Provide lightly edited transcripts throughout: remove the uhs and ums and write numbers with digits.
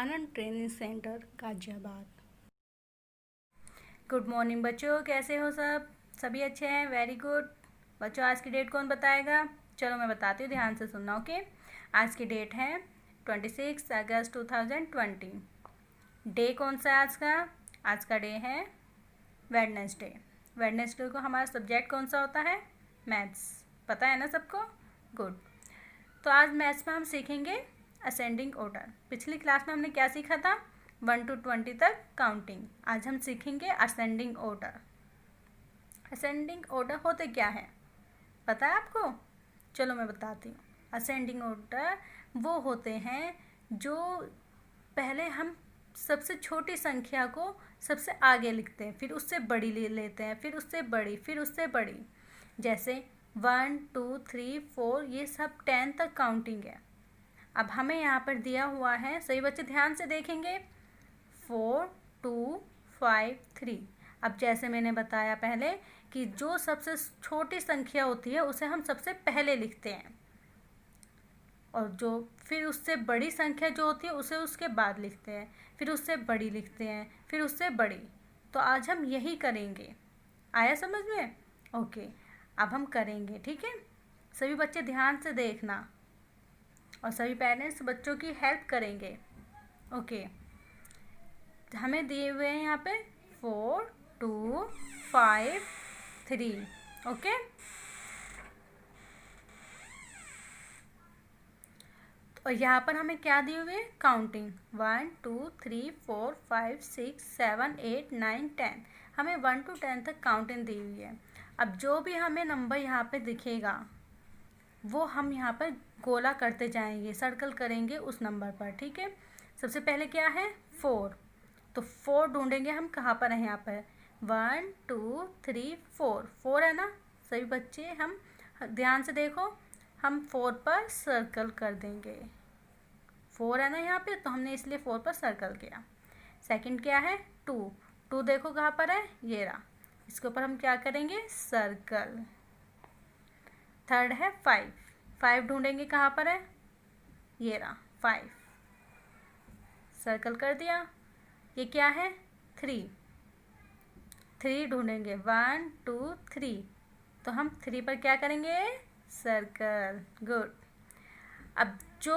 आनंद training centre Ghaziabad. Good morning बच्चों, कैसे हो सब? सभी अच्छे हैं? Very good. बच्चों, आज की डेट कौन बताएगा? चलो मैं बताती हूँ, ध्यान से सुनना। ओके, आज की डेट है 26 अगस्त 2020। डे कौन सा है आज का? आज का डे है वेडनेसडे। वेडनेसडे को हमारा सब्जेक्ट कौन सा होता है? मैथ्स। पता है ना सबको? गुड। तो आज मैथ्स में हम सीखेंगे असेंडिंग ऑर्डर। पिछली क्लास में हमने क्या सीखा था? 1 to 20 तक काउंटिंग। आज हम सीखेंगे असेंडिंग ऑर्डर। असेंडिंग ऑर्डर होते क्या है, पता है आपको? चलो मैं बताती हूँ। असेंडिंग ऑर्डर वो होते हैं जो पहले हम सबसे छोटी संख्या को सबसे आगे लिखते हैं, फिर उससे बड़ी ले लेते हैं, फिर उससे बड़ी, फिर उससे बड़ी। जैसे 1 2 3 4, ये सब 10 तक काउंटिंग है। अब हमें यहाँ पर दिया हुआ है, सही बच्चे ध्यान से देखेंगे, 4 2 5 3। अब जैसे मैंने बताया पहले कि जो सबसे छोटी संख्या होती है उसे हम सबसे पहले लिखते हैं, और जो फिर उससे बड़ी संख्या जो होती है उसे उसके बाद लिखते हैं, फिर उससे बड़ी लिखते हैं, फिर उससे बड़ी। तो आज हम यही करेंगे। आया समझ में? ओके, अब हम करेंगे, ठीक है? सभी बच्चे ध्यान से देखना, और सभी पेरेंट्स बच्चों की हेल्प करेंगे। ओके, हमें दिए हुए हैं यहाँ पे 4 2 5 3। ओके, और यहाँ पर हमें क्या दिए हुए? काउंटिंग 1 2 3 4 5 6 7 8 9 10। हमें 1 to 10 तक काउंटिंग दी हुई है। अब जो भी हमें नंबर यहाँ पे दिखेगा वो हम यहाँ पर गोला करते जाएंगे, सर्कल करेंगे उस नंबर पर, ठीक है? सबसे पहले क्या है? 4। तो 4 ढूंढेंगे हम, कहाँ पर है? यहाँ पर 1 2 3 4। 4 है ना? सभी बच्चे हम ध्यान से देखो, हम 4 पर सर्कल कर देंगे। 4 है ना यहाँ पे, तो हमने इसलिए 4 पर सर्कल किया। सेकंड क्या है? 2। 2 देखो कहाँ पर है? ये रहा, इसके ऊपर हम क्या करेंगे? सर्कल। थर्ड है 5। 5 ढूंढेंगे, कहाँ पर है? ये रहा 5, सर्कल कर दिया। ये क्या है? 3। 3 ढूंढेंगे, 1 2 3, तो हम 3 पर क्या करेंगे? सर्कल। गुड। अब जो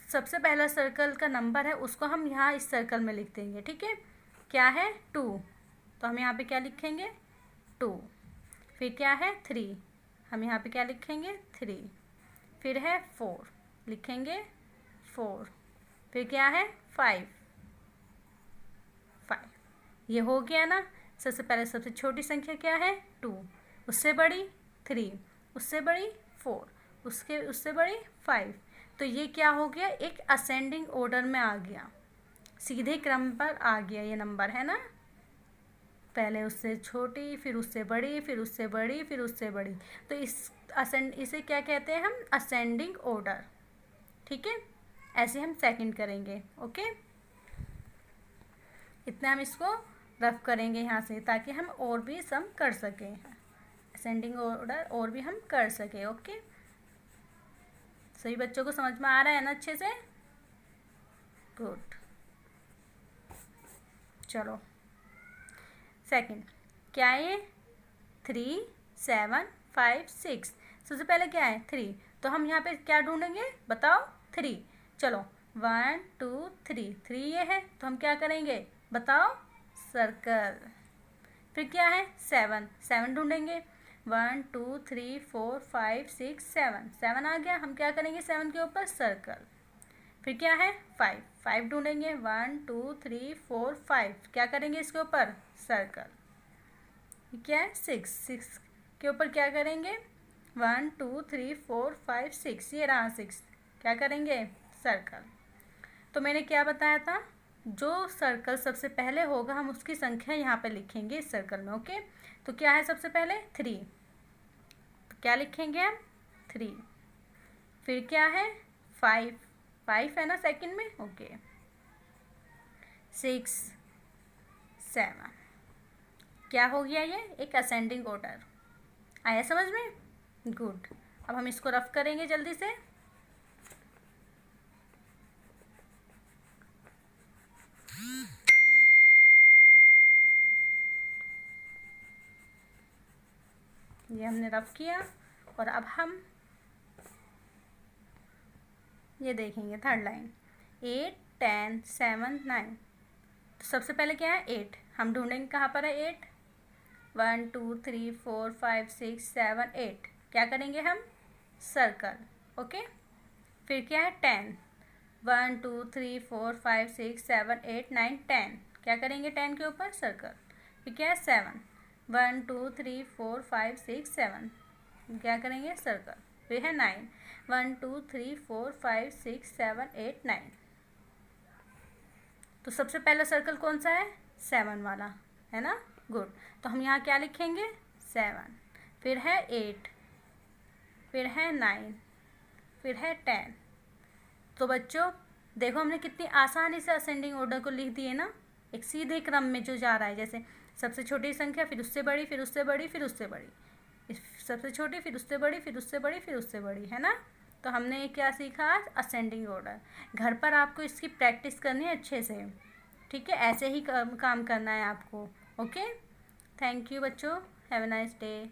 सबसे पहला सर्कल का नंबर है उसको हम यहाँ इस सर्कल में लिख देंगे, ठीक है? क्या है? 2। तो हम यहाँ पे क्या लिखेंगे? 2। फिर क्या है? 3। हम यहाँ पे क्या लिखेंगे? 3। फिर है 4, लिखेंगे 4। फिर क्या है? 5। 5। ये हो गया ना? सबसे पहले सबसे छोटी संख्या क्या है? 2। उससे बड़ी 3, उससे बड़ी 4, उससे बड़ी 5। तो ये क्या हो गया? एक असेंडिंग ऑर्डर में आ गया, सीधे क्रम पर आ गया ये नंबर, है ना? पहले उससे छोटी, फिर उससे बड़ी, फिर उससे बड़ी, फिर उससे बड़ी। तो इसे क्या कहते हैं? हम असेंडिंग ऑर्डर, ठीक है? ऐसे हम सेकंड करेंगे। ओके, इतना हम इसको रफ करेंगे यहाँ से, ताकि हम और भी सम कर सकें, असेंडिंग ऑर्डर और भी हम कर सकें। ओके, सभी बच्चों को समझ में आ रहा है ना अच्छे से? गुड। चलो सेकंड क्या है? ये 3 7 5 6। सबसे पहले क्या है? 3। तो हम यहाँ पे क्या ढूंढेंगे, बताओ? 3। चलो 1 2 3, 3 ये है, तो हम क्या करेंगे? बताओ? सर्कल। फिर क्या है? 7। 7 ढूंढेंगे, 1 2 3 4 5 6 7। 7 आ गया, हम क्या करेंगे? 7 के ऊपर सर्कल। फिर क्या है? 5। 5 ढूंढेंगे, 1 2 3 4 5, क्या करेंगे? इसके ऊपर सर्कल। क्या है? 6। 6 के ऊपर क्या करेंगे? 1 2 3 4 5 6, ये रहा 6, क्या करेंगे? सर्कल। तो मैंने क्या बताया था? जो सर्कल सबसे पहले होगा हम उसकी संख्या यहाँ पे लिखेंगे इस सर्कल में। ओके, तो क्या है सबसे पहले? 3, तो क्या लिखेंगे हम? 3। फिर क्या है? 5। 5 है ना सेकंड में? ओके, 6 7। क्या हो गया? ये एक असेंडिंग ऑर्डर। आया समझ में? गुड। अब हम इसको रफ करेंगे जल्दी से। ये हमने रफ किया और अब हम ये देखेंगे थर्ड लाइन 8, 10, 7, 9। तो सबसे पहले क्या है 8, हम ढूंढेंगे कहाँ पर है 8। 1 2 3 4 5 6 7 8, क्या करेंगे हम सर्कल, ओके। फिर क्या है 10, 1 2 3 4 5 6 7 8 9 10, क्या करेंगे 10 के ऊपर सर्कल। फिर क्या है 7, 1 2 3 4 5 6 7, क्या करेंगे सर्कल। फिर है 9, 1 2 3 4 5 6 7 8 9। तो सबसे पहला सर्कल कौन सा है 7 वाला, है ना, गुड। तो हम यहाँ क्या लिखेंगे 7, फिर है 8, फिर है 9, फिर है 10। तो बच्चों देखो हमने कितनी आसानी से असेंडिंग ऑर्डर को लिख दिए ना, एक सीधे क्रम में जो जा रहा है, जैसे सबसे छोटी संख्या फिर उससे बड़ी फिर उससे बड़ी फिर उससे बड़ी, सबसे छोटी फिर उससे बड़ी फिर उससे बड़ी फिर उससे बड़ी, है ना। तो हमने क्या सीखा आज असेंडिंग ऑर्डर। घर पर आपको इसकी प्रैक्टिस करनी है अच्छे से, ठीक है, ऐसे ही काम करना है आपको, ओके। थैंक यू बच्चों, हैव अ नाइस डे।